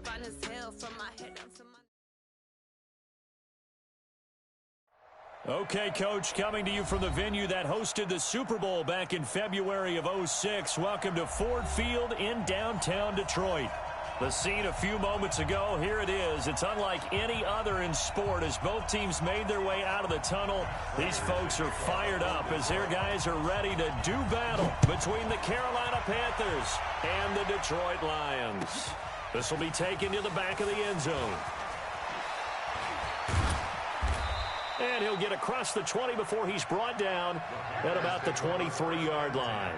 Fine as hell from my head down to my... Okay, Coach, coming to you from the venue that hosted the Super Bowl back in February of '06. Welcome to Ford Field in downtown Detroit. The scene a few moments ago, here it is. It's unlike any other in sport as both teams made their way out of the tunnel. These folks are fired up as their guys are ready to do battle between the Carolina Panthers and the Detroit Lions. This will be taken to the back of the end zone. And he'll get across the 20 before he's brought down at about the 23-yard line.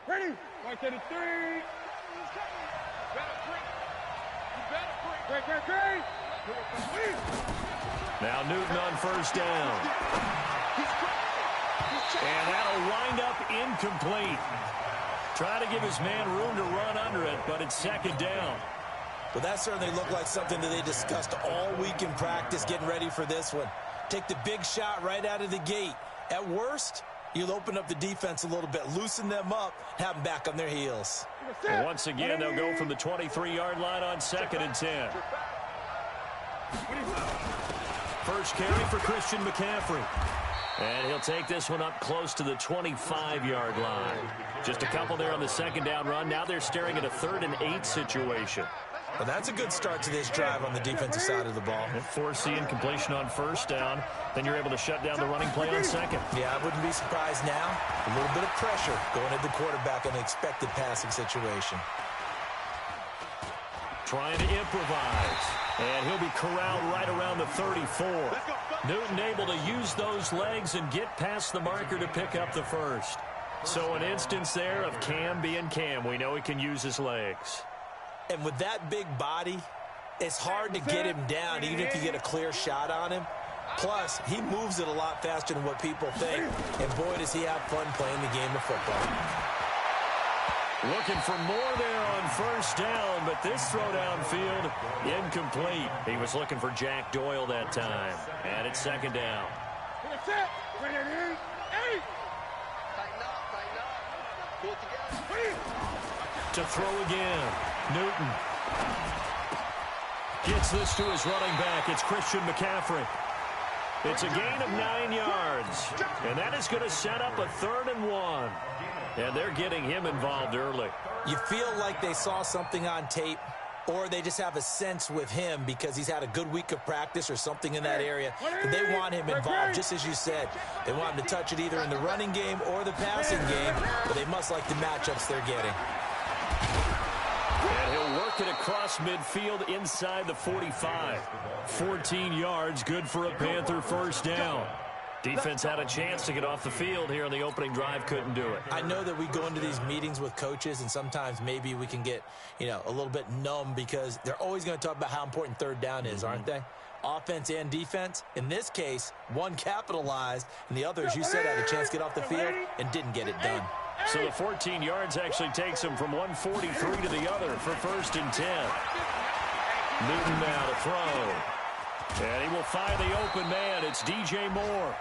Ready? Right to the 3. Now Newton on first down. And that'll wind up incomplete. Try to give his man room to run under it, but it's second down. Well, that certainly looked like something that they discussed all week in practice getting ready for this one. Take the big shot right out of the gate. At worst, you'll open up the defense a little bit, loosen them up, have them back on their heels. And once again, they'll go from the 23-yard line on 2nd and 10. First carry for Christian McCaffrey. And he'll take this one up close to the 25-yard line. Just a couple there on the second down run. Now they're staring at a 3rd and 8 situation. Well, that's a good start to this drive on the defensive side of the ball. And force the incompletion on first down. Then you're able to shut down the running play on second. Yeah, I wouldn't be surprised now. A little bit of pressure going at the quarterback in an expected passing situation. Trying to improvise. And he'll be corralled right around the 34. Newton able to use those legs and get past the marker to pick up the first. So an instance there of Cam being Cam. We know he can use his legs. And with that big body, it's hard to get him down even if you get a clear shot on him. Plus, he moves it a lot faster than what people think. And boy, does he have fun playing the game of football. Looking for more there on first down, but this throw downfield, incomplete. He was looking for Jack Doyle that time. And it's second down. To throw again. Newton gets this to his running back. It's Christian McCaffrey. It's a gain of 9 yards. And that is going to set up a 3rd and 1. And they're getting him involved early. You feel like they saw something on tape, or they just have a sense with him because he's had a good week of practice or something in that area. But they want him involved, just as you said. They want him to touch it either in the running game or the passing game, but they must like the matchups they're getting. And he'll work it across midfield inside the 45. 14 yards, good for a Panther first down. Defense had a chance to get off the field here on the opening drive, couldn't do it. I know that we go into these meetings with coaches, and sometimes maybe we can get, a little bit numb because they're always going to talk about how important 3rd down is, aren't they? Offense and defense. In this case, one capitalized, and the other, as you said, had a chance to get off the field and didn't get it done. So the 14 yards actually takes him from 143 to the other for 1st and 10. Newton now to throw. And he will find the open man. It's DJ Moore.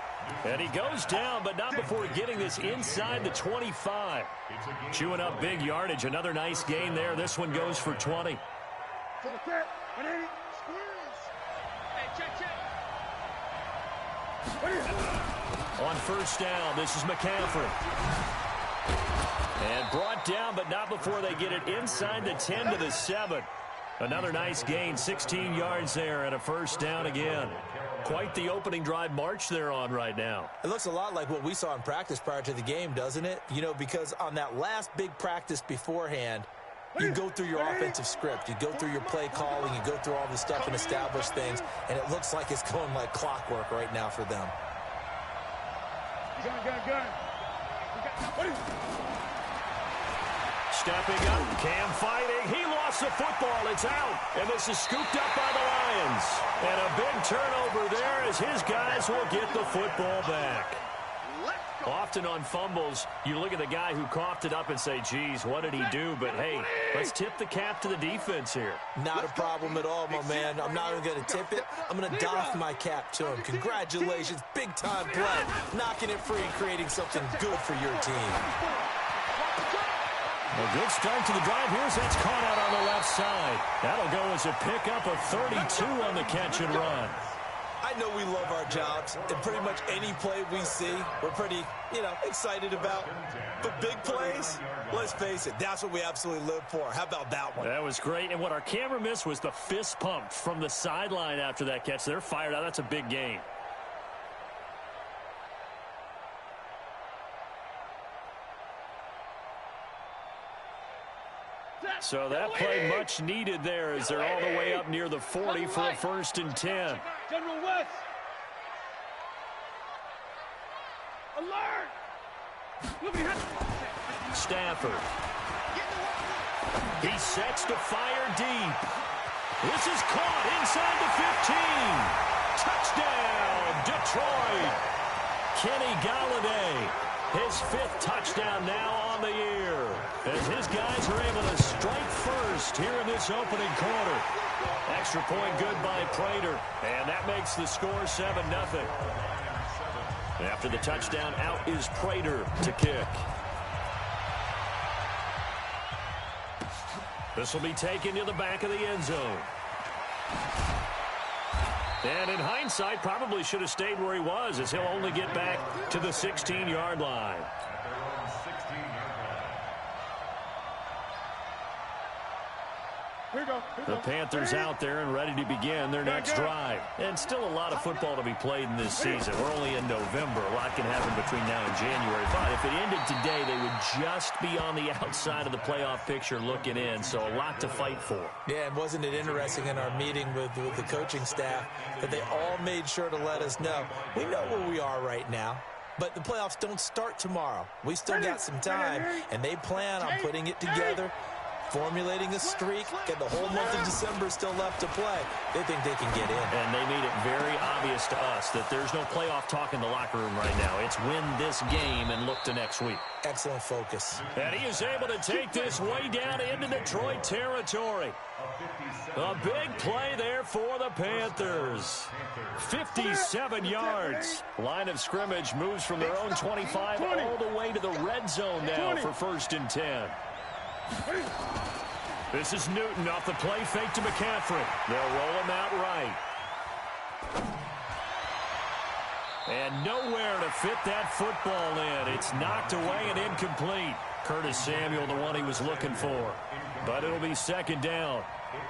And he goes down, but not before getting this inside the 25. Chewing up big yardage. Another nice gain there. This one goes for 20. On first down, this is McCaffrey. And brought down, but not before they get it inside the 10 to the 7. Another nice gain, 16 yards there, and a first down again. Quite the opening drive march they're on right now. It looks a lot like what we saw in practice prior to the game, doesn't it? Because on that last big practice beforehand, you go through your offensive script. You go through your play calling. You go through all the stuff and establish things, and it looks like it's going like clockwork right now for them. stepping up. Cam fighting. He lost the football. It's out. And this is scooped up by the Lions. And a big turnover there as his guys will get the football back. Often on fumbles, you look at the guy who coughed it up and say, geez, what did he do? But, hey, let's tip the cap to the defense here. Not a problem at all, my man. I'm not even going to tip it. I'm going to doff my cap to him. Congratulations. Big-time play. Knocking it free, creating something good for your team. A good start to the drive. Here's that's caught out on the left side. That'll go as a pickup of 32 on the catch and run. I know we love our jobs, and pretty much any play we see, we're pretty, excited about. But big plays, let's face it, that's what we absolutely live for. How about that one? That was great, and what our camera missed was the fist pump from the sideline after that catch. They're fired out. That's a big gain. So that play much needed there as they're all the way up near the 40 for a 1st and 10. General West. Alert! Stafford. He sets to fire deep. This is caught inside the 15. Touchdown, Detroit. Kenny Galladay. His 5th touchdown now on the year as his guys are able to strike first here in this opening quarter. Extra point good by Prater, and that makes the score 7-0. After the touchdown, out is Prater to kick. This will be taken to the back of the end zone. And in hindsight, probably should have stayed where he was, as he'll only get back to the 16-yard line. The Panthers out there and ready to begin their next drive. And still a lot of football to be played in this season. We're only in November. A lot can happen between now and January. But if it ended today, they would just be on the outside of the playoff picture looking in. So a lot to fight for. Yeah, and wasn't it interesting in our meeting with the coaching staff that they all made sure to let us know, we know where we are right now. But the playoffs don't start tomorrow. We still got some time, and they plan on putting it together, formulating a streak, and the whole month of December is still left to play. They think they can get in. And they made it very obvious to us that there's no playoff talk in the locker room right now. It's win this game and look to next week. Excellent focus. And he is able to take this way down into Detroit territory. A big play there for the Panthers. 57 yards. Line of scrimmage moves from their own 25 all the way to the red zone now for 1st and 10. This is Newton off the play fake to McCaffrey. They'll roll him out right. And nowhere to fit that football in. It's knocked away and incomplete. Curtis Samuel, the one he was looking for. But it'll be 2nd down.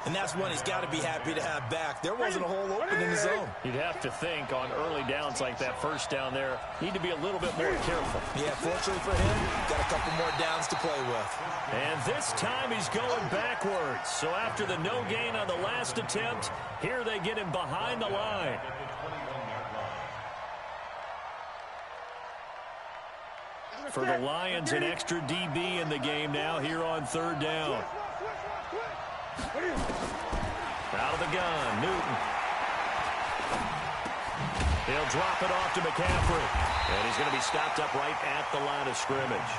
And that's one he's got to be happy to have back. There wasn't a hole open in the zone. You'd have to think on early downs like that, 1st down there, need to be a little bit more careful. Yeah, fortunately for him, got a couple more downs to play with. And this time he's going backwards. So after the no gain on the last attempt, here they get him behind the line. For the Lions, an extra DB in the game now here on 3rd down. Out of the gun, Newton. He'll drop it off to McCaffrey. And he's going to be stopped up right at the line of scrimmage.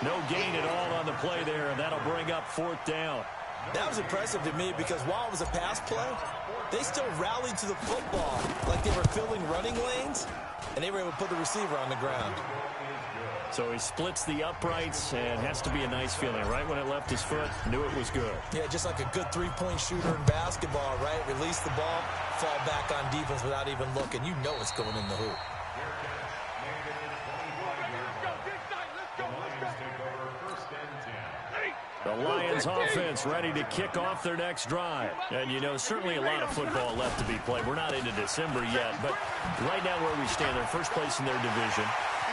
No gain at all on the play there, and that'll bring up 4th down. That was impressive to me because while it was a pass play, they still rallied to the football like they were filling running lanes, and they were able to put the receiver on the ground. So he splits the uprights, and has to be a nice feeling. Right when it left his foot, knew it was good. Yeah, just like a good three-point shooter in basketball, right? Release the ball, fall back on defense without even looking. You know it's going in the hoop. The Lions offense ready to kick off their next drive. And, certainly a lot of football left to be played. We're not into December yet, but right now where we stand, they're 1st place in their division.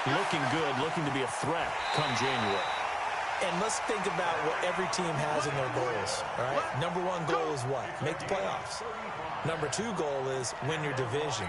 Looking good, looking to be a threat come January. And let's think about what every team has in their goals, all right? Number 1 goal is what? Make the playoffs. Number 2 goal is win your division.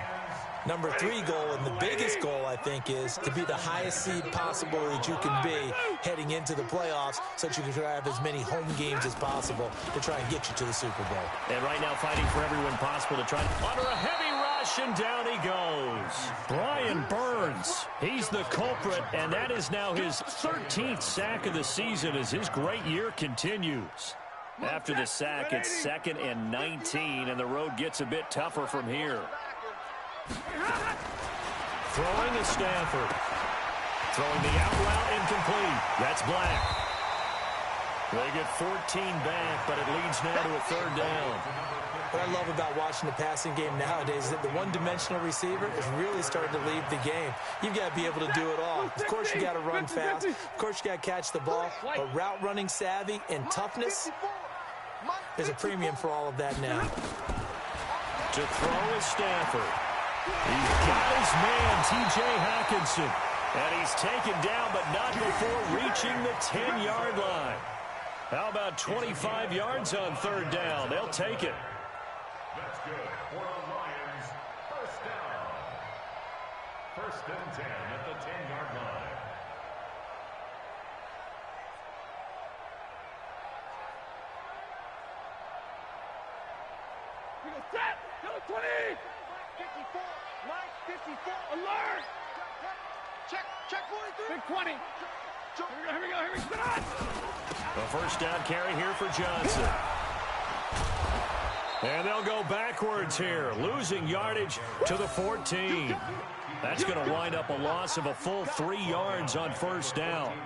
Number 3 goal, and the biggest goal, I think, is to be the highest seed possible that you can be heading into the playoffs so that you can have as many home games as possible to try and get you to the Super Bowl. And right now fighting for every win possible to try under a heavy rush, and down he goes. Brian Burns, he's the culprit, and that is now his 13th sack of the season as his great year continues. After the sack, it's 2nd and 19, and the road gets a bit tougher from here. Throwing is Stafford. Throwing the out route incomplete. That's Black. They get 14 back, but it leads now to a 3rd down. What I love about watching the passing game nowadays is that the one-dimensional receiver is really starting to leave the game. You've got to be able to do it all. Of course, you got to run fast. Of course, you got to catch the ball. But route running savvy and toughness, there's a premium for all of that now. To throw is Stafford. He's got his man, T.J. Hawkinson. And he's taken down, but not before reaching the 10-yard line. How about 25 yards on 3rd down? They'll take it. That's good for the Lions. 1st down. 1st and 10 at the 10-yard line. We go set. Number 20. 54. Mike 54. Alert. Check 43. Big 20. Here we go. Sit on. A 1st down carry here for Johnson. And they'll go backwards here, losing yardage to the 14. That's going to wind up a loss of a full 3 yards on 1st down.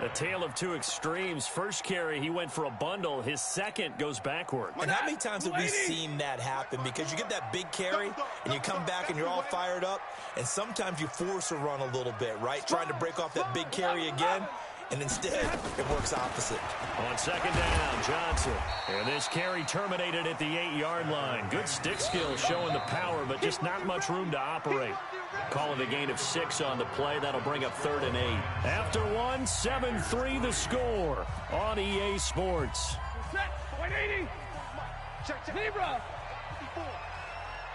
A tale of two extremes. First carry, he went for a bundle. His second goes backward. And how many times have we seen that happen? Because you get that big carry, and you come back and you're all fired up, and sometimes you force a run a little bit, right? Trying to break off that big carry again, and instead it works opposite. On 2nd down, Johnson. And this carry terminated at the 8-yard line. Good stick skills showing the power, but just not much room to operate. Call it a gain of 6 on the play. That'll bring up 3rd and 8. After 1, 7-3 the score on EA Sports. Set. 180. Check. Zebra. 54.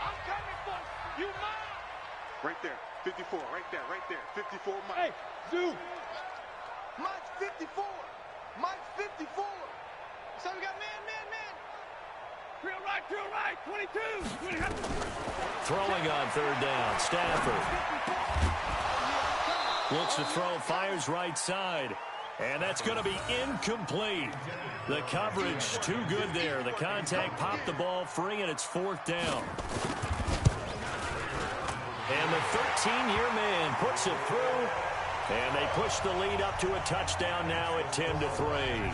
I'm coming for you, Mike. Right there. 54. Right there. 54, Mike. Hey, Zoo. Mike's 54. Mike's 54. So we got man. Drill right. 22. Throwing on 3rd down, Stafford. Looks to throw, fires right side. And that's going to be incomplete. The coverage too good there. The contact popped the ball free, and it's 4th down. And the 13-year man puts it through. And they push the lead up to a touchdown now at 10-3.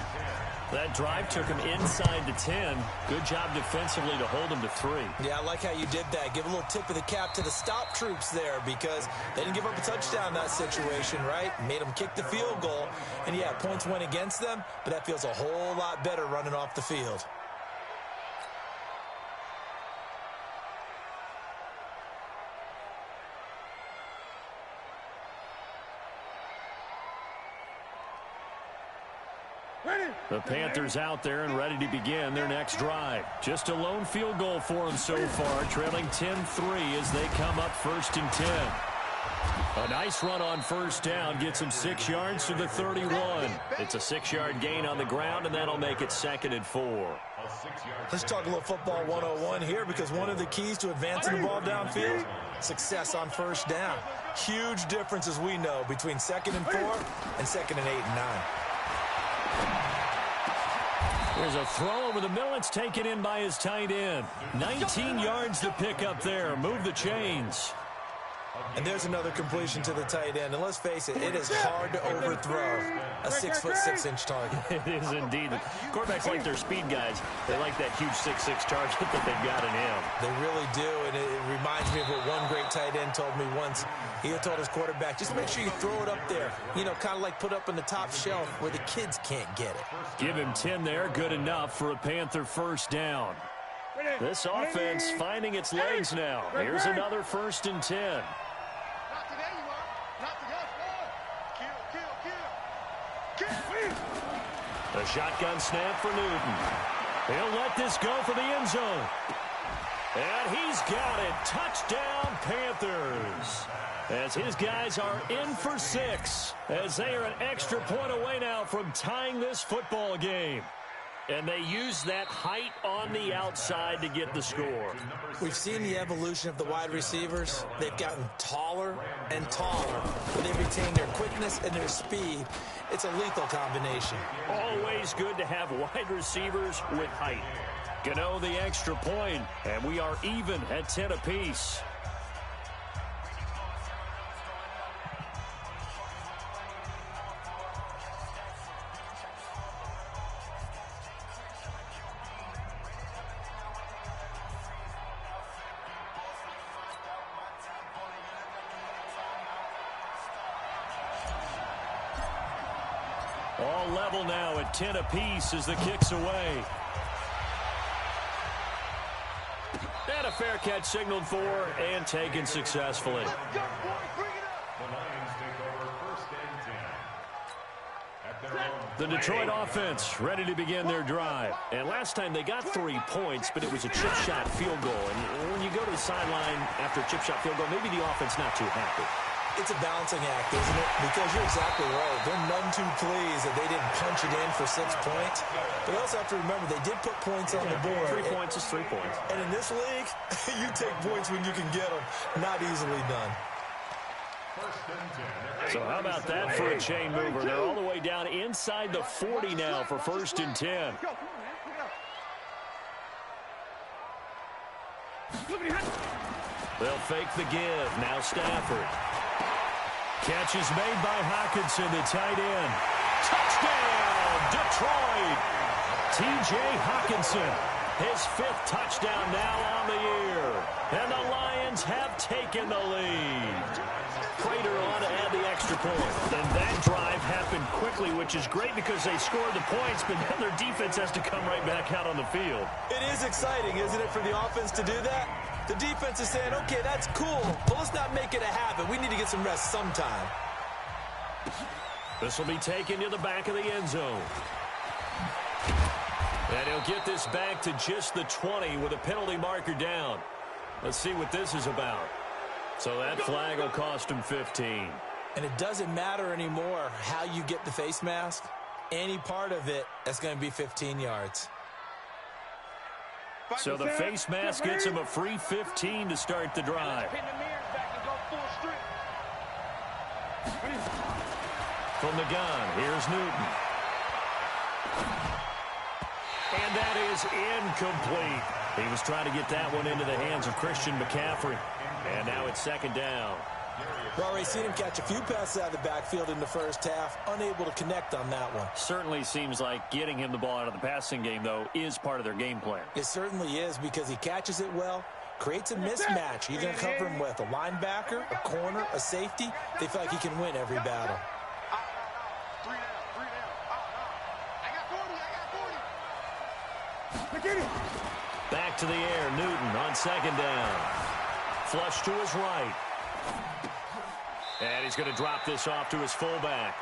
That drive took him inside the 10. Good job defensively to hold him to 3. Yeah, I like how you did that. Give a little tip of the cap to the stop troops there because they didn't give up a touchdown in that situation, right? Made them kick the field goal. And, yeah, points went against them, but that feels a whole lot better running off the field. The Panthers out there and ready to begin their next drive. Just a lone field goal for them so far, trailing 10-3 as they come up 1st and 10. A nice run on 1st down gets him 6 yards to the 31. It's a 6-yard gain on the ground, and that'll make it 2nd and 4. Let's talk a little football 101 here because one of the keys to advancing the ball downfield, success on 1st down. Huge difference, as we know, between 2nd and 4 and 2nd and 8 and 9. There's a throw over the middle. It's taken in by his tight end. 19 yards to pick up there. Move the chains. And there's another completion to the tight end. And let's face it, it is hard to overthrow a 6'6" target. It is indeed. The quarterbacks like their speed guys. They like that huge 6'6" target that they've got in him. They really do, and it reminds me of what one great tight end told me once. He had told his quarterback, just make sure you throw it up there. You know, kind of like put up on the top shelf where the kids can't get it. Give him 10 there. Good enough for a Panther 1st down. This offense finding its legs now. Here's another 1st and 10. A shotgun snap for Newton. He'll let this go for the end zone. And he's got it. Touchdown, Panthers. As his guys are in for 6. As they are an extra point away now from tying this football game. And they use that height on the outside to get the score. We've seen the evolution of the wide receivers. They've gotten taller and taller, but they've retained their quickness and their speed. It's a lethal combination. Always good to have wide receivers with height. Gano the extra point, and we are even at 10 apiece. All level now at 10 apiece as the kick's away. And a fair catch signaled for and taken successfully. The Lions take over 1st and 10. At their own The Detroit offense ready to begin their drive. And last time they got 3 points, but it was a chip shot field goal. And when you go to the sideline after a chip shot field goal, maybe the offense not too happy. It's a balancing act, isn't it? Because you're exactly right. They're none too pleased that they didn't punch it in for 6 points. But you also have to remember they did put points on the board. 3 points is 3 points. And in this league, you take points when you can get them. Not easily done. 1st and 10. So how about that for a chain mover? They're all the way down inside the 40 now for 1st and 10. They'll fake the give. Now Stafford. Catch is made by Hockenson, the tight end. Touchdown, Detroit. T.J. Hockenson, his 5th touchdown now on the year. And the Lions have taken the lead. Prater on to add the extra point. And that drive happened quickly, which is great because they scored the points, but now their defense has to come right back out on the field. It is exciting, isn't it, for the offense to do that? The defense is saying, okay, that's cool, but let's not make it a habit. We need to get some rest sometime. This will be taken to the back of the end zone. And he'll get this back to just the 20 with a penalty marker down. Let's see what this is about. So that flag will cost him 15. And it doesn't matter anymore how you get the face mask. Any part of it, that's going to be 15 yards. So the face mask gets him a free 15 to start the drive. From the gun, here's Newton. And that is incomplete. He was trying to get that one into the hands of Christian McCaffrey. And now it's 2nd down. We've already seen him catch a few passes out of the backfield in the first half, unable to connect on that one. Certainly seems like getting him the ball out of the passing game, though, is part of their game plan. It certainly is because he catches it well, creates a mismatch. You're going to cover him with a linebacker, a corner, a safety. They feel like he can win every battle. 3 down. I got 40. Back to the air, Newton on 2nd down. Flush to his right. And he's going to drop this off to his fullback.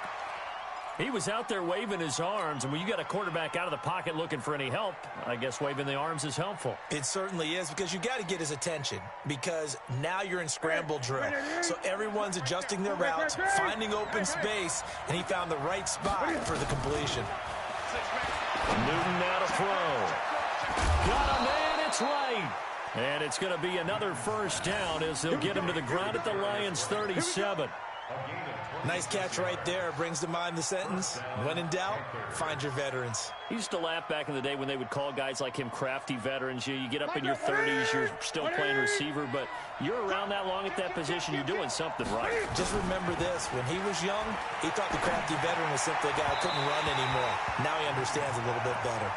He was out there waving his arms, and when you got a quarterback out of the pocket looking for any help, I guess waving the arms is helpful. It certainly is because you got to get his attention because now you're in scramble drill. So everyone's adjusting their routes, finding open space, and he found the right spot for the completion. Newton now to throw. Got him, and it's right. And it's going to be another 1st down as they'll get him to the ground at the Lions' 37. Nice catch right there. Brings to mind the sentence, when in doubt, find your veterans. He used to laugh back in the day when they would call guys like him crafty veterans. You get up in your 30s, you're still playing receiver, but you're around that long at that position, you're doing something right. Just remember this, when he was young, he thought the crafty veteran was simply a guy who couldn't run anymore. Now he understands a little bit better.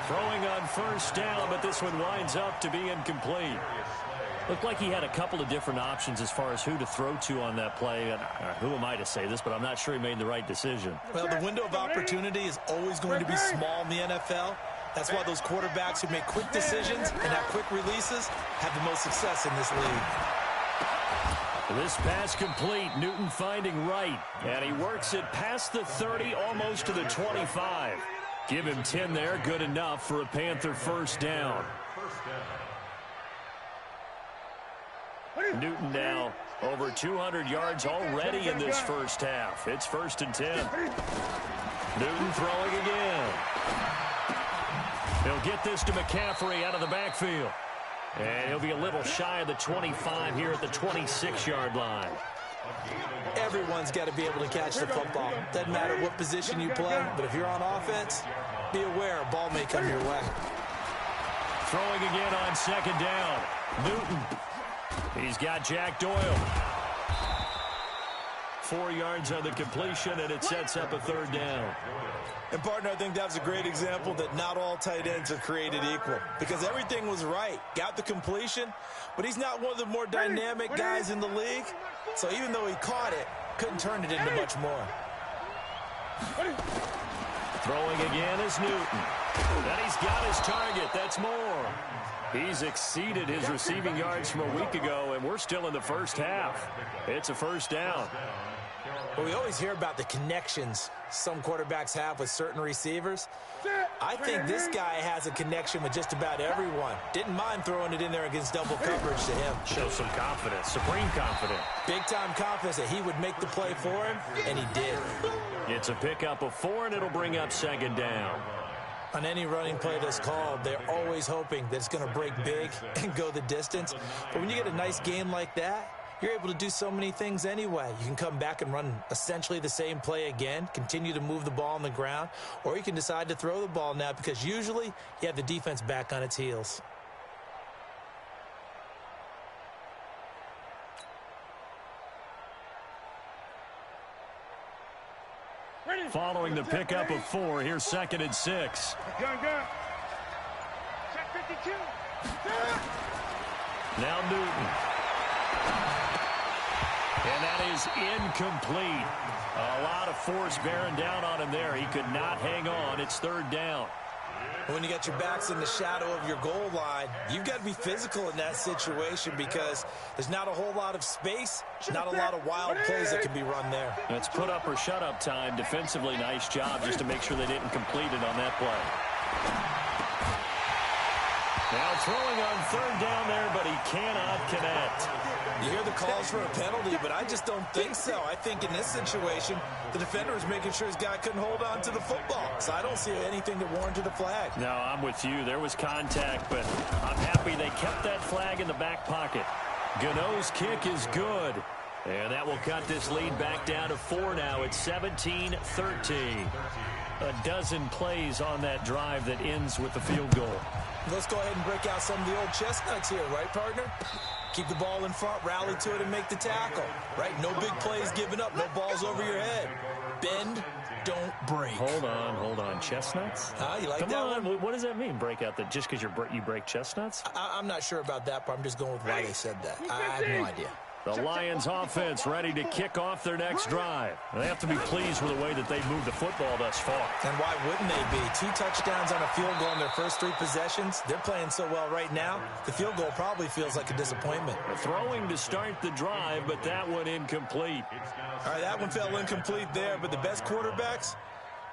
Throwing on 1st down, but this one winds up to be incomplete. Looked like he had a couple of different options as far as who to throw to on that play. And who am I to say this, but I'm not sure he made the right decision. Well, the window of opportunity is always going to be small in the NFL. That's why those quarterbacks who make quick decisions and have quick releases have the most success in this league. This pass complete. Newton finding right. And he works it past the 30, almost to the 25. Give him 10 there. Good enough for a Panther 1st down. Newton now over 200 yards already in this first half. It's 1st and 10. Newton throwing again. He'll get this to McCaffrey out of the backfield. And he'll be a little shy of the 25 here at the 26-yard line. Everyone's got to be able to catch the football. Doesn't matter what position you play, but if you're on offense, be aware a ball may come your way. Throwing again on 2nd down. Newton. He's got Jack Doyle. 4 yards on the completion, and it sets up a 3rd down. And, partner, I think that was a great example that not all tight ends are created equal because everything was right. Got the completion, but he's not one of the more dynamic guys in the league. So even though he caught it, couldn't turn it into much more. Throwing again is Newton. And he's got his target. That's more. He's exceeded his receiving yards from a week ago, and we're still in the first half. It's a 1st down. Well, we always hear about the connections some quarterbacks have with certain receivers. I think this guy has a connection with just about everyone. Didn't mind throwing it in there against double coverage to him. Shows some confidence, supreme confidence. Big-time confidence that he would make the play for him, and he did. It's a pickup of 4, and it'll bring up 2nd down. On any running play that's called, they're always hoping that it's going to break big and go the distance. But when you get a nice game like that, you're able to do so many things anyway. You can come back and run essentially the same play again, continue to move the ball on the ground, or you can decide to throw the ball now because usually you have the defense back on its heels. Following the pickup of 4, here's 2nd and 6. Gun. Check 52. Now Newton. And that is incomplete. A lot of force bearing down on him there. He could not hang on. It's 3rd down. When you got your backs in the shadow of your goal line, you've got to be physical in that situation because there's not a whole lot of space, not a lot of wild plays that can be run there. It's put up or shut up time. Defensively, nice job just to make sure they didn't complete it on that play. Now throwing on 3rd down there, but he cannot connect. You hear the calls for a penalty, but I just don't think so. I think in this situation, the defender was making sure his guy couldn't hold on to the football. So I don't see anything that warranted a flag. No, I'm with you. There was contact, but I'm happy they kept that flag in the back pocket. Gano's kick is good. And that will cut this lead back down to 4 now. It's 17-13. A dozen plays on that drive that ends with the field goal. Let's go ahead and break out some of the old chestnuts here, right, partner? Keep the ball in front, rally to it, and make the tackle, right? No big plays given up, no balls over your head. Bend, don't break. Hold on. Chestnuts? You like Come that on. one? What does that mean, break out? Just because you break chestnuts? I'm not sure about that, but I'm just going with why they said that. I have no idea. The Lions offense ready to kick off their next drive. They have to be pleased with the way that they've moved the football thus far. And why wouldn't they be? 2 touchdowns on a field goal in their first 3 possessions. They're playing so well right now, the field goal probably feels like a disappointment. Throwing to start the drive, but that one incomplete. All right, that one fell incomplete there, but the best quarterbacks,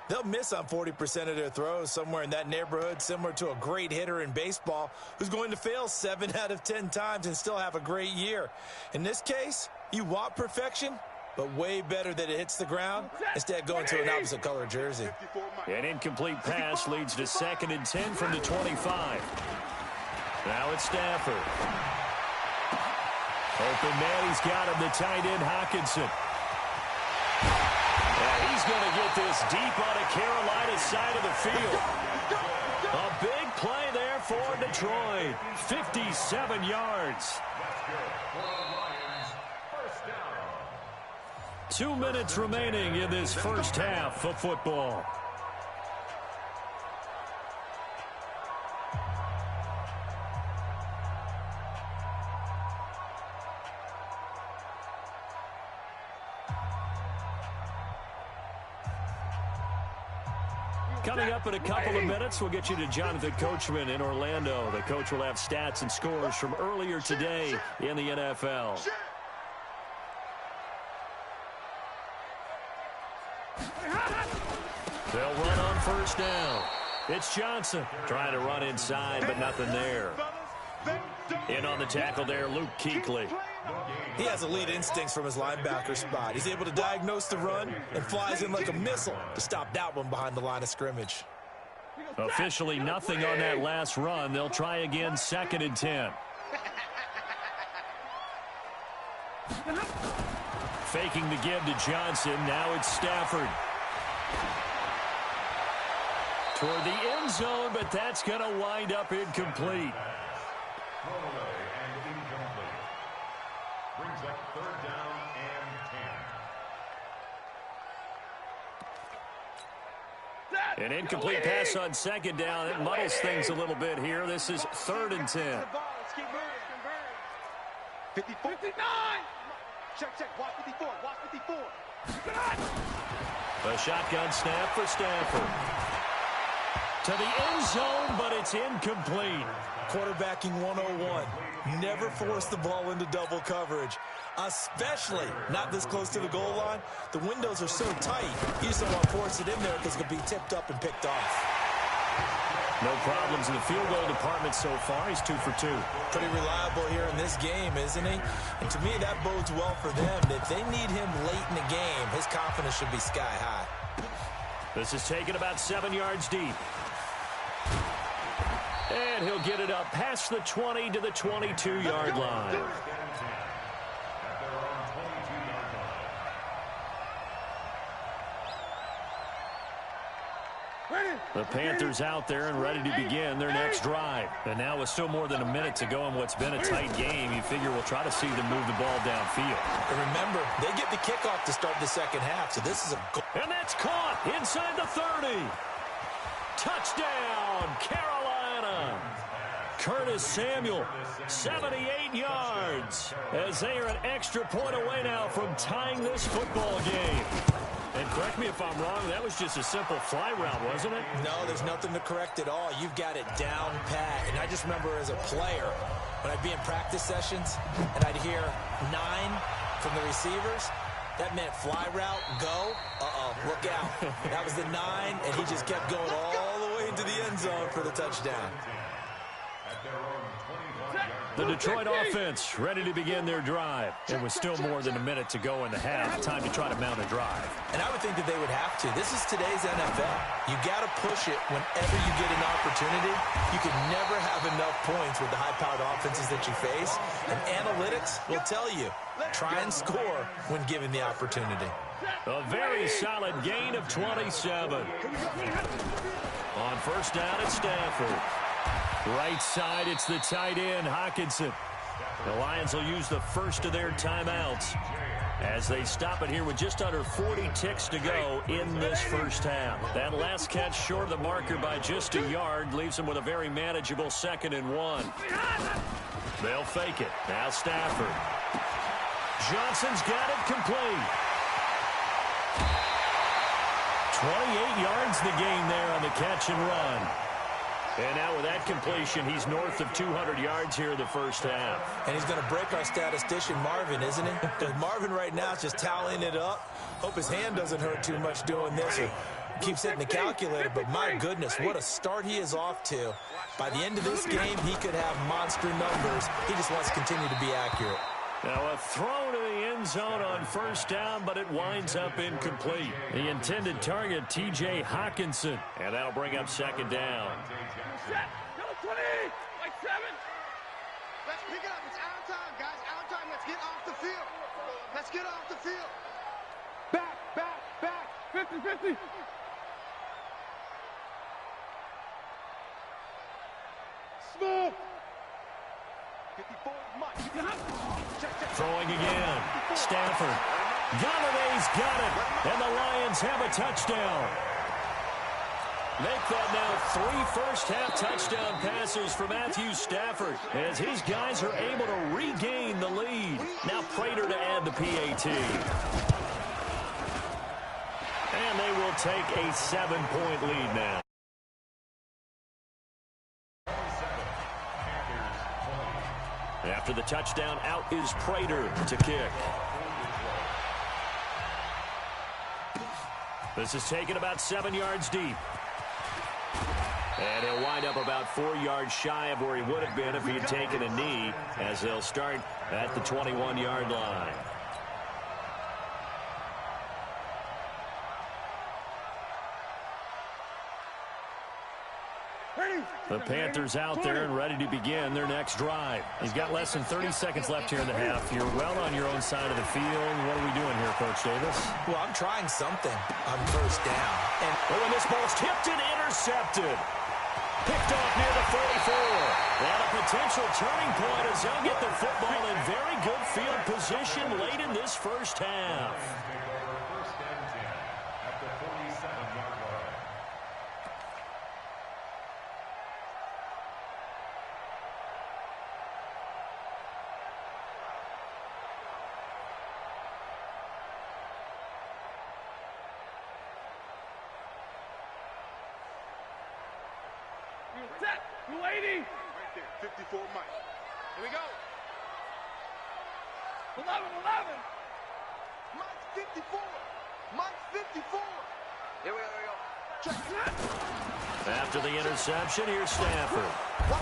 they'll miss on 40% of their throws, somewhere in that neighborhood, similar to a great hitter in baseball who's going to fail 7 out of 10 times and still have a great year. In this case, you want perfection, but way better that it hits the ground instead of going to an opposite color jersey. An incomplete pass leads to 2nd and 10 from the 25. Now it's Stafford. Open man, he's got him, the tight end Hawkinson. He's going to get this deep on a Carolina side of the field. A big play there for Detroit. 57 yards. 2 minutes remaining in this first half of football. Coming up in a couple of minutes, we'll get you to Jonathan Coachman in Orlando. The coach will have stats and scores from earlier today in the NFL. They'll run on 1st down. It's Johnson trying to run inside, but nothing there. In on the tackle there, Luke Kuechly. He has elite instincts from his linebacker spot. He's able to diagnose the run and flies in like a missile to stop that one behind the line of scrimmage. Officially nothing on that last run. They'll try again, 2nd and 10. Faking the give to Johnson. Now it's Stafford. Toward the end zone, but that's going to wind up incomplete. Throwaway and incomplete. Brings up 3rd down and 10. An incomplete pass on 2nd down. It muddles things a little bit here. This is 3rd and 10. Let's keep moving. 54. 59. Check. Watch 54. Watch 54. A shotgun snap for Stafford. To the end zone, but it's incomplete. Quarterbacking 101. Never force the ball into double coverage, especially not this close to the goal line. The windows are so tight, you just don't want to force it in there because it could be tipped up and picked off. No problems in the field goal department so far. He's 2 for 2. Pretty reliable here in this game, isn't he? And to me, that bodes well for them. If they need him late in the game, his confidence should be sky high. This is taken about 7 yards deep. And he'll get it up past the 20 to the 22-yard line. The Panthers out there and ready to begin their next drive. And now with still more than a minute to go in what's been a tight game, you figure we'll try to see them move the ball downfield. And remember, they get the kickoff to start the second half, so this is a goal. And that's caught inside the 30. Touchdown, Carolina. Curtis Samuel, 78 yards, as they are an extra point away now from tying this football game. And correct me if I'm wrong, that was just a simple fly route, wasn't it? No, there's nothing to correct at all. You've got it down pat. And I just remember as a player, when I'd be in practice sessions and I'd hear 9 from the receivers, that meant fly route, go, look out. That was the 9, and he just kept going all the way into the end zone for the touchdown. The Detroit offense ready to begin their drive. And with still more than a minute to go in the half, time to try to mount a drive. And I would think that they would have to. This is today's NFL. You got to push it whenever you get an opportunity. You can never have enough points with the high-powered offenses that you face. And analytics will tell you, try and score when given the opportunity. A very solid gain of 27. On 1st down at Stafford. Right side, it's the tight end, Hockenson. The Lions will use the first of their timeouts as they stop it here with just under 40 ticks to go in this first half. That last catch short of the marker by just a yard leaves them with a very manageable 2nd and 1. They'll fake it. Now Stafford. Johnson's got it complete. 28 yards the gain there on the catch and run. And now with that completion, he's north of 200 yards here in the first half. And he's going to break our statistician, Marvin, isn't he? Because Marvin right now is just tallying it up. Hope his hand doesn't hurt too much doing this or keeps hitting the calculator. But my goodness, what a start he is off to. By the end of this game, he could have monster numbers. He just wants to continue to be accurate. Now a throw to the end zone on 1st down, but it winds up incomplete. The intended target, T.J. Hockenson. And that'll bring up 2nd down. Set. Go 20. Like 7. Let's pick it up. It's out of time, guys. Out of time. Let's get off the field. Let's get off the field. Back. 50-50. Smooth. 54, Mike. Check. Throwing again. Stafford. Galladay's got it. And the Lions have a touchdown. Make that now 3 first-half touchdown passes for Matthew Stafford as his guys are able to regain the lead. Now Prater to add the PAT. And they will take a 7-point lead now. After the touchdown, out is Prater to kick. This is taken about 7 yards deep. And he'll wind up about 4 yards shy of where he would have been if he had taken a knee, as they'll start at the 21-yard line. The Panthers out there and ready to begin their next drive. You've got less than 30 seconds left here in the half. You're well on your own side of the field. What are we doing here, Coach Davis? Well, I'm trying something on first down. And when this ball's tipped and intercepted. Picked off near the 44. And a potential turning point as they'll get the football in very good field position late in this first half. First and 10 at the 47-yard line. Set. 280. Right there. 54 Mike. Here we go. 11. Mike's 54. Mike's 54. Here we go. Check. After the interception, here's Stafford.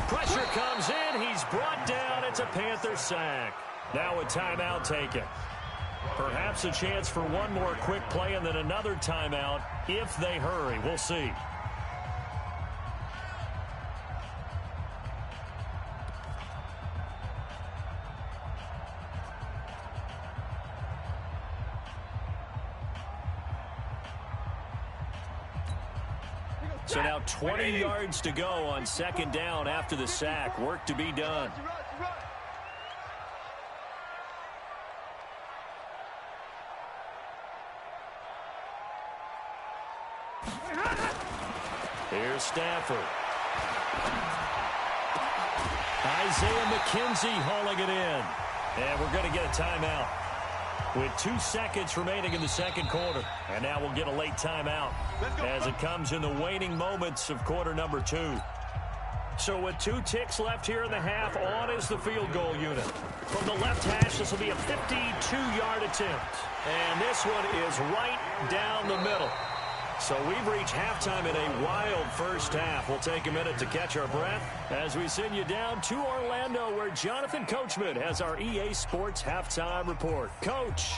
Pressure comes in. He's brought down. It's a Panther sack. Now a timeout taken. Perhaps a chance for one more quick play and then another timeout if they hurry. We'll see. So now 20 yards to go on second down after the sack. Work to be done. Here's Stafford. Isaiah McKenzie hauling it in. And we're going to get a timeout with 2 seconds remaining in the second quarter. And now we'll get a late timeout as it comes in the waning moments of quarter number 2. So with 2 ticks left here in the half, on is the field goal unit. From the left hash, this will be a 52-yard attempt. And this one is right down the middle. So we've reached halftime in a wild first half. We'll take a minute to catch our breath as we send you down to Orlando, where Jonathan Coachman has our EA Sports halftime report. Coach.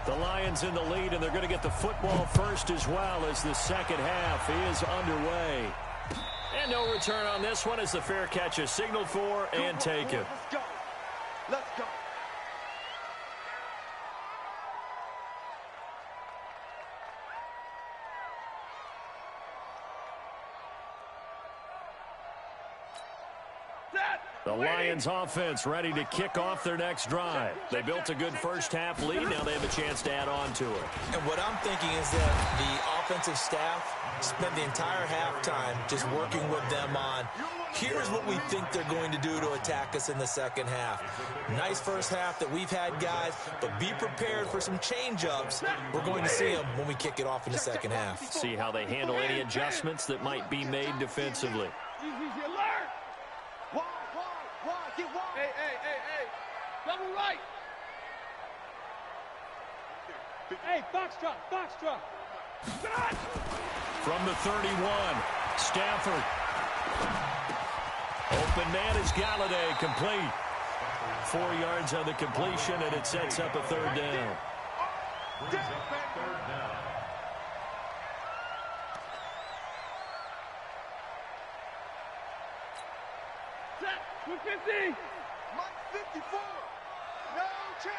The Lions in the lead, and they're going to get the football first as well as the second half is underway. And no return on this one as the fair catch is signaled for and taken. Let's go. Let's go. The Lions offense ready to kick off their next drive. They built a good first half lead. Now they have a chance to add on to it. And what I'm thinking is that the offensive staff spent the entire halftime just working with them on, here's what we think they're going to do to attack us in the second half. Nice first half that we've had, guys, but be prepared for some change-ups. We're going to see them when we kick it off in the second half. See how they handle any adjustments that might be made defensively. Get wide. Hey. Double right. Hey, box drop. From the 31, Stafford. Open man is Galladay, complete. 4 yards on the completion, and it sets up a third down. Brings up third down. Set. 250. Mike 54. No chance.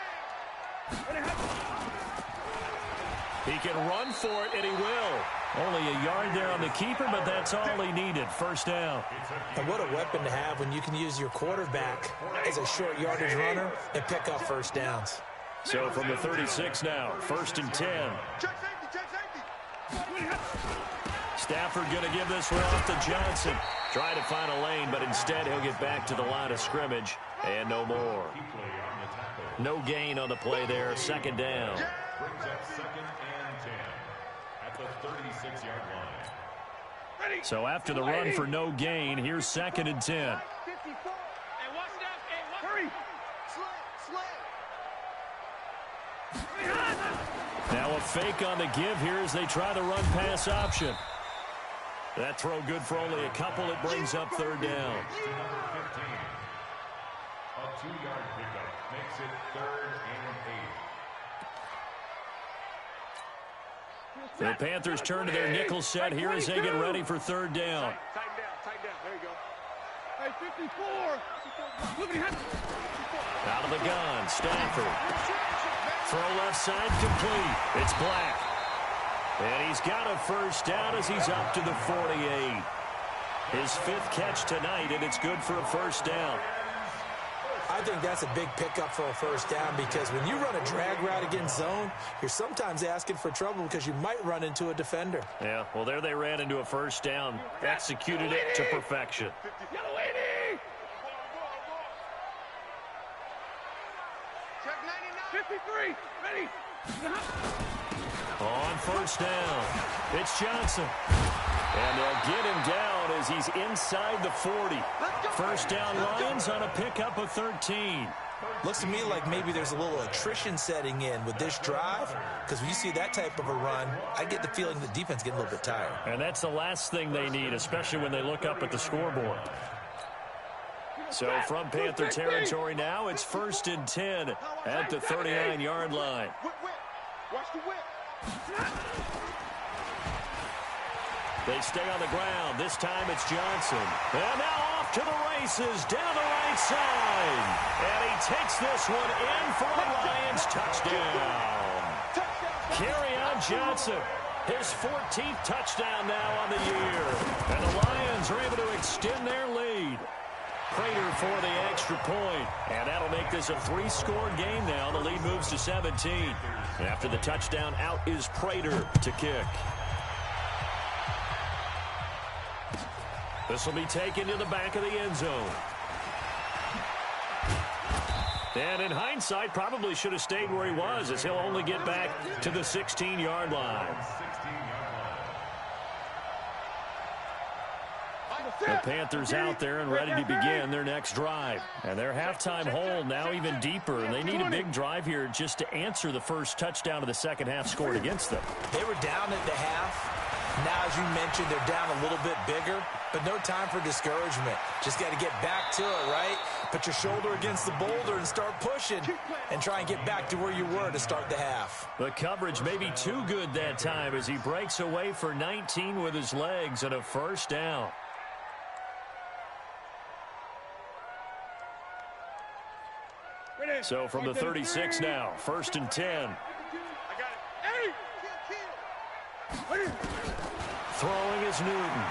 He can run for it, and he will. Only a yard there on the keeper, but that's all he needed. First down. And what a weapon to have when you can use your quarterback as a short yardage runner and pick up first downs. So from the 36 now, 1st and 10. Check safety. Stafford going to give this one off to Johnson. Try to find a lane, but instead he'll get back to the line of scrimmage and no more. No gain on the play there. Second down. Brings up 2nd and 10 at the 36-yard line. So after the run for no gain, here's 2nd and 10. 54. Hey, watch it out. Hey, hurry. Slam. fake on the give here as they try the run-pass option. That throw good for only a couple. It brings up third down. Number 15. A 2-yard pickup makes it 3rd and 8. The Panthers turn to their nickel set here as they get ready for third down. Tighten down. There you go. Hey, 54. Look at him. Out of the gun, Stafford. Throw left side complete. It's Black. And he's got a first down as he's up to the 48. His 5th catch tonight, and it's good for a first down. I think that's a big pickup for a first down because when you run a drag route against zone, you're sometimes asking for trouble because you might run into a defender. Yeah, well, there they ran into a first down. Executed it to perfection. Yellow 80. Check 99. 53. Ready. On first down, it's Johnson. And they'll get him down as he's inside the 40. First down Lions on a pickup of 13. Looks to me like maybe there's a little attrition setting in with this drive because when you see that type of a run, I get the feeling the defense getting a little bit tired. And that's the last thing they need, especially when they look up at the scoreboard. So from Panther territory now, it's 1st and 10 at the 39-yard line. Whip. Watch the whip. They stay on the ground. This time it's Johnson. And now off to the races down the right side. And he takes this one in for a Lions touchdown. Kerryon Johnson, his 14th touchdown now on the year. And the Lions are able to extend their lead. Prater for the extra point. And that'll make this a 3-score game now. The lead moves to 17. And after the touchdown, out is Prater to kick. This will be taken to the back of the end zone. And in hindsight, probably should have stayed where he was as he'll only get back to the 16-yard line. The Panthers out there and ready to begin their next drive. And their halftime hole now even deeper. And they need a big drive here just to answer the first touchdown of the second half scored against them. They were down at the half. Now, as you mentioned, they're down a little bit bigger, but no time for discouragement. Just got to get back to it, right? Put your shoulder against the boulder and start pushing and try and get back to where you were to start the half. The coverage may be too good that time as he breaks away for 19 with his legs and a first down. So from the 36 now, 1st and 10. Throwing is Newton.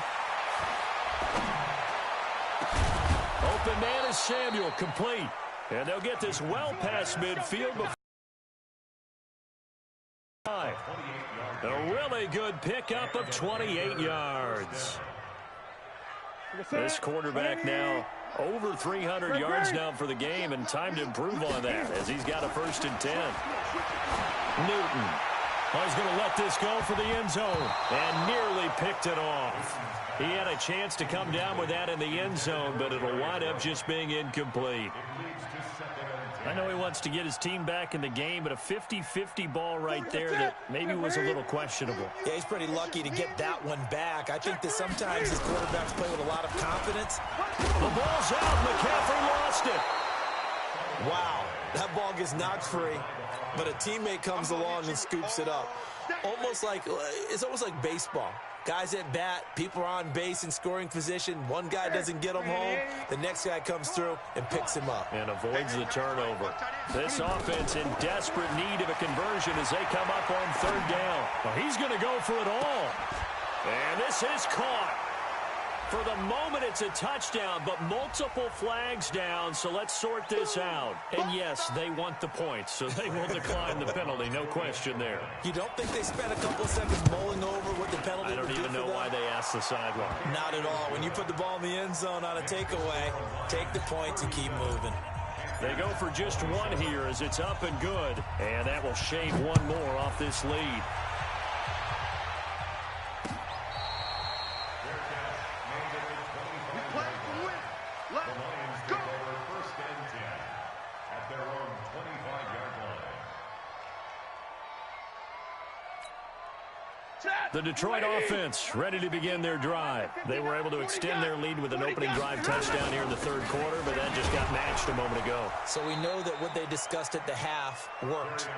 Open man is Samuel, complete. And they'll get this well past midfield before. A really good pickup of 28 yards. This quarterback now over 300 yards now for the game, and time to improve on that as he's got a 1st and 10. Newton. He's going to let this go for the end zone and nearly picked it off. He had a chance to come down with that in the end zone, but it'll wind up just being incomplete. I know he wants to get his team back in the game, but a 50-50 ball right there that maybe was a little questionable. Yeah, he's pretty lucky to get that one back. I think that sometimes his quarterbacks play with a lot of confidence. The ball's out. McCaffrey lost it. Wow, that ball gets knocked free, but a teammate comes along and scoops it up. It's almost like baseball. Guys at bat, people are on base in scoring position. One guy doesn't get him home. The next guy comes through and picks him up. And avoids the turnover. This offense in desperate need of a conversion as they come up on 3rd down. Well, he's going to go for it all. And this is caught. For the moment, it's a touchdown, but multiple flags down, so let's sort this out. And yes, they want the points, so they will decline the penalty, no question there. You don't think they spent a couple of seconds mulling over what the penalty I don't even know why they asked the sideline. Not at all. When you put the ball in the end zone on a takeaway, take the points and keep moving. They go for just one here as it's up and good, and that will shave one more off this lead. The Detroit offense ready to begin their drive. They were able to extend their lead with an opening drive touchdown here in the third quarter, but that just got matched a moment ago. So we know that what they discussed at the half worked.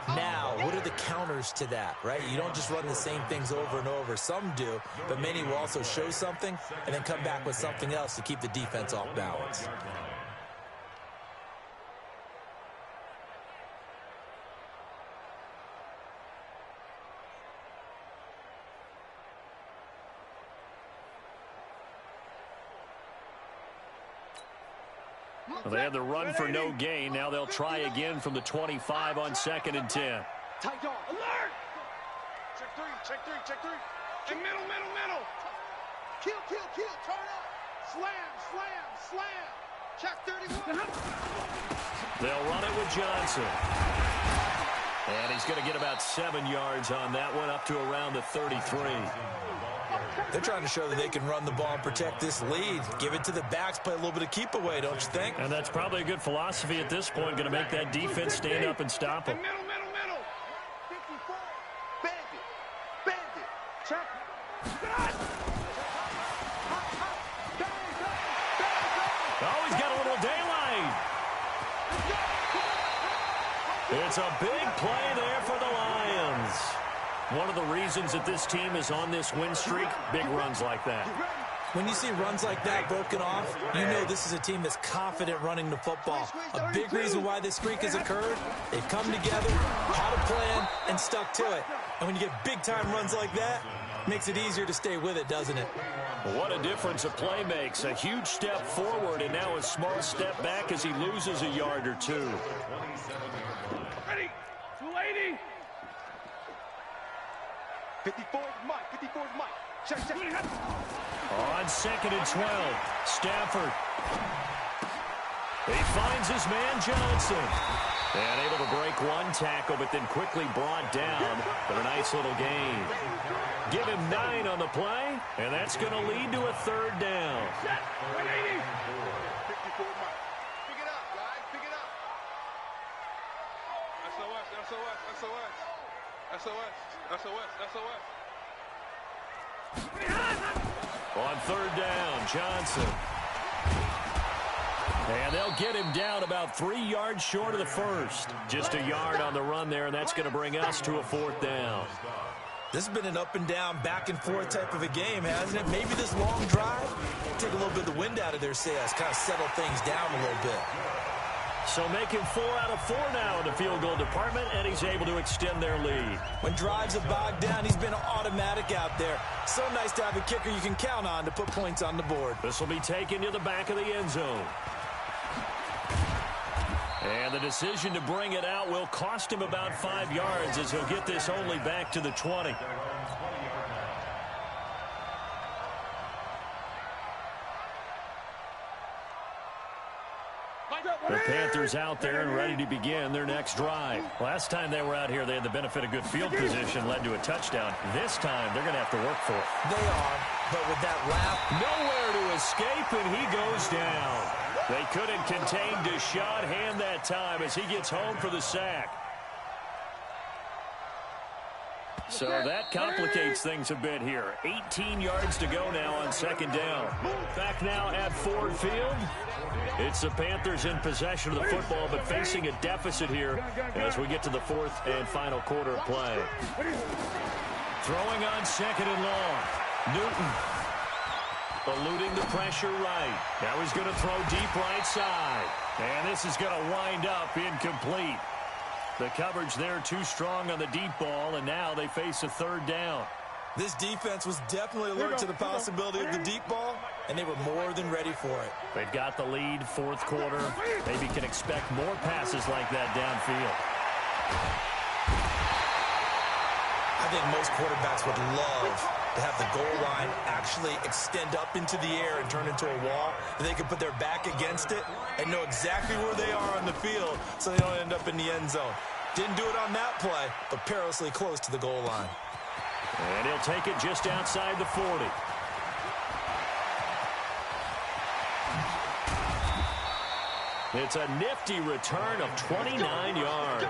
Now, what are the counters to that, right? You don't just run the same things over and over. Some do, but many will also show something and then come back with something else to keep the defense off balance. Well, they had the run for no gain. Now they'll try again from the 25 on 2nd and 10. Tight dog. Alert! Check three, check three, check three. In middle. Kill. Turn up. Slam. Check 31. They'll run it with Johnson. And he's going to get about 7 yards on that one, up to around the 33. They're trying to show that they can run the ball and protect this lead. Give it to the backs, play a little bit of keep away, don't you think? And that's probably a good philosophy at this point, going to make that defense stand up and stop them. In middle. 54. Bandit. Check. Oh, he's got a little daylight. It's a big play there for the Lions. One of the reasons that this team is on this win streak, big runs like that. When you see runs like that broken off, you know this is a team that's confident running the football. A big reason why this streak has occurred, they've come together, had a plan, and stuck to it. And when you get big-time runs like that, it makes it easier to stay with it, doesn't it? What a difference a play makes. A huge step forward and now a small step back as he loses a yard or two. Ready. 280. 54 is Mike. Check. On 2nd and 12, Stafford. He finds his man Johnson. And able to break one tackle, but then quickly brought down for a nice little gain. Give him 9 on the play, and that's going to lead to a 3rd down. Set. 180. 54 Mike. Pick it up, guys. Pick it up. SOS. On 3rd down, Johnson. And they'll get him down about 3 yards short of the first. Just a yard on the run there, and that's going to bring us to a 4th down. This has been an up and down, back and forth type of a game, hasn't it? Maybe this long drive, take a little bit of the wind out of their sails, kind of settle things down a little bit. So making 4 out of 4 now in the field goal department, and he's able to extend their lead. When drives are bogged down, he's been automatic out there. So nice to have a kicker you can count on to put points on the board. This will be taken to the back of the end zone. And the decision to bring it out will cost him about 5 yards as he'll get this only back to the 20. The Panthers out there and ready to begin their next drive. Last time they were out here, they had the benefit of good field position, led to a touchdown. This time, they're going to have to work for it. They are, but with that lap, nowhere to escape, and he goes down. They couldn't contain Deshaun Hand that time as he gets home for the sack. So that complicates things a bit here. 18 yards to go now on 2nd down. Back now at Ford Field. It's the Panthers in possession of the football, but facing a deficit here as we get to the 4th and final quarter of play. Throwing on 2nd and long. Newton eluding the pressure right. Now he's going to throw deep right side. And this is going to wind up incomplete. The coverage there too strong on the deep ball, and now they face a 3rd down. This defense was definitely alert to the possibility of the deep ball, and they were more than ready for it. They've got the lead, 4th quarter. Maybe can expect more passes like that downfield. I think most quarterbacks would love to have the goal line actually extend up into the air and turn into a wall, that they could put their back against it and know exactly where they are on the field so they don't end up in the end zone. Didn't do it on that play, but perilously close to the goal line. And he'll take it just outside the 40. It's a nifty return of 29 yards.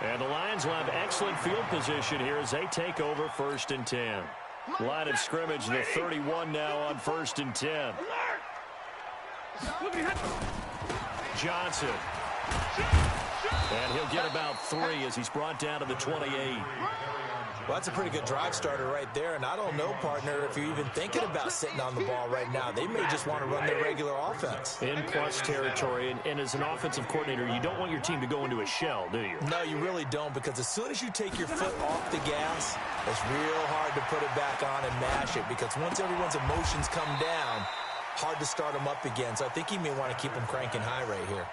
And the Lions will have excellent field position here as they take over 1st and 10. Line of scrimmage, the 31 now on 1st and 10. Johnson. And he'll get about 3 as he's brought down to the 28. Well, that's a pretty good drive starter right there. And I don't know, partner, if you're even thinking about sitting on the ball right now. They may just want to run their regular offense. In plus territory. And as an offensive coordinator, you don't want your team to go into a shell, do you? No, you really don't, because as soon as you take your foot off the gas, it's real hard to put it back on and mash it, because once everyone's emotions come down, hard to start them up again. So I think you may want to keep them cranking high right here.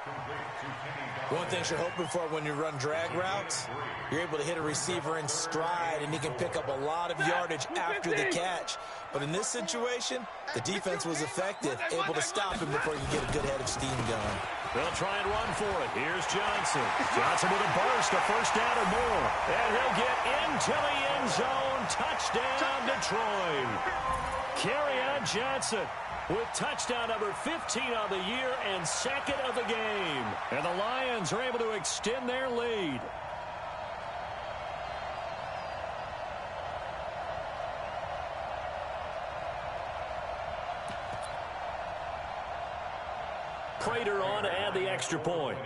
One thing you're hoping for when you run drag routes, you're able to hit a receiver in stride, and he can pick up a lot of yardage after the catch. But in this situation, the defense was effective, able to stop him before you get a good head of steam going. They'll try and run for it. Here's Johnson. Johnson with a burst, a 1st down or more. And he'll get into the end zone. Touchdown, Detroit. Kerryon Johnson with touchdown number 15 on the year and 2nd of the game. And the Lions are able to extend their lead. Prater on to add the extra point.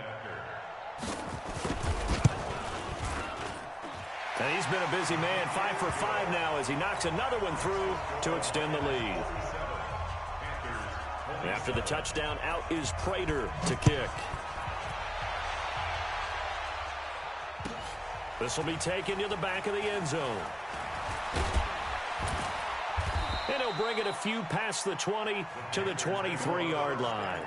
And he's been a busy man, 5 for 5 now as he knocks another one through to extend the lead. After the touchdown, out is Prater to kick. This will be taken to the back of the end zone. And he'll bring it a few past the 20 to the 23-yard line.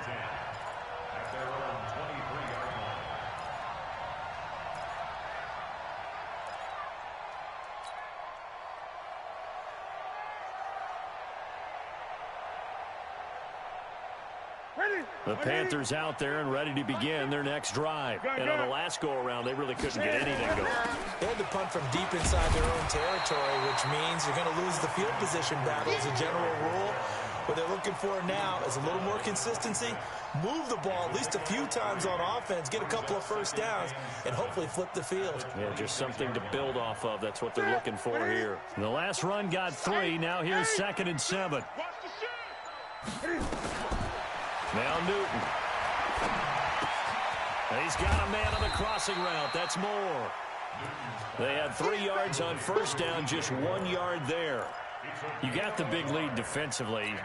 The Panthers out there and ready to begin their next drive. And on the last go-around, they really couldn't get anything going. They had to punt from deep inside their own territory, which means you're going to lose the field position battle as a general rule. What they're looking for now is a little more consistency, move the ball at least a few times on offense, get a couple of 1st downs, and hopefully flip the field. Yeah, just something to build off of. That's what they're looking for here. And the last run got 3. Now here's 2nd and 7. Now Newton. And he's got a man on the crossing route. That's more. They had 3 yards on 1st down, just 1 yard there. You got the big lead defensively,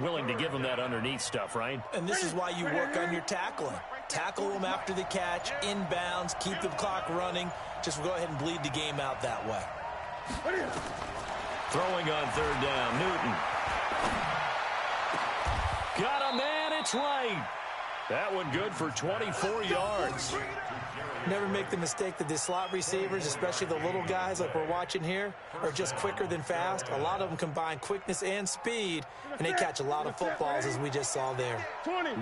willing to give them that underneath stuff, right? And this is why you work on your tackling. Tackle them after the catch, inbounds, keep the clock running. Just go ahead and bleed the game out that way. Throwing on 3rd down, Newton. Got a man, it's right. That one good for 24 yards. Never make the mistake that the slot receivers, especially the little guys like we're watching here, are just quicker than fast. A lot of them combine quickness and speed, and they catch a lot of footballs, as we just saw there.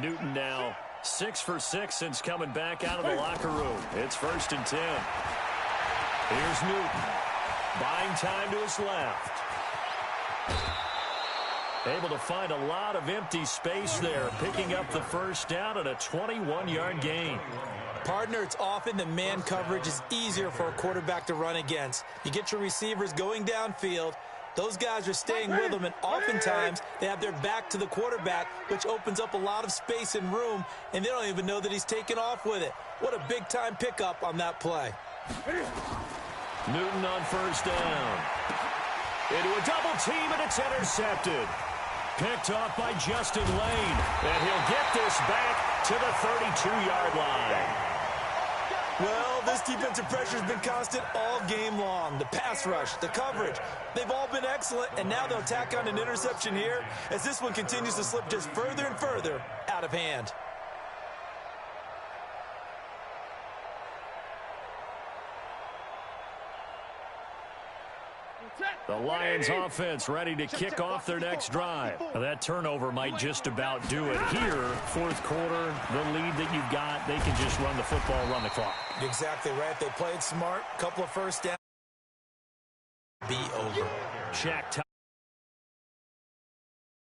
Newton now 6 for 6 since coming back out of the locker room. It's 1st and 10. Here's Newton. Buying time to his left. Able to find a lot of empty space there, picking up the 1st down and a 21-yard gain. Partner, it's often that man coverage is easier for a quarterback to run against. You get your receivers going downfield. Those guys are staying with them, and oftentimes they have their back to the quarterback, which opens up a lot of space and room, and they don't even know that he's taken off with it. What a big-time pickup on that play. Newton on 1st down. Into a double team, and it's intercepted. Picked off by Justin Lane, and he'll get this back to the 32-yard line. Well, this defensive pressure has been constant all game long. The pass rush, the coverage, they've all been excellent, and now they'll tack on an interception here as this one continues to slip just further and further out of hand. The Lions offense ready to kick off their next drive. Now, that turnover might just about do it here. 4th quarter, the lead that you've got, they can just run the football, run the clock. Exactly right. They played smart. Couple of 1st downs. Be over. Shaq.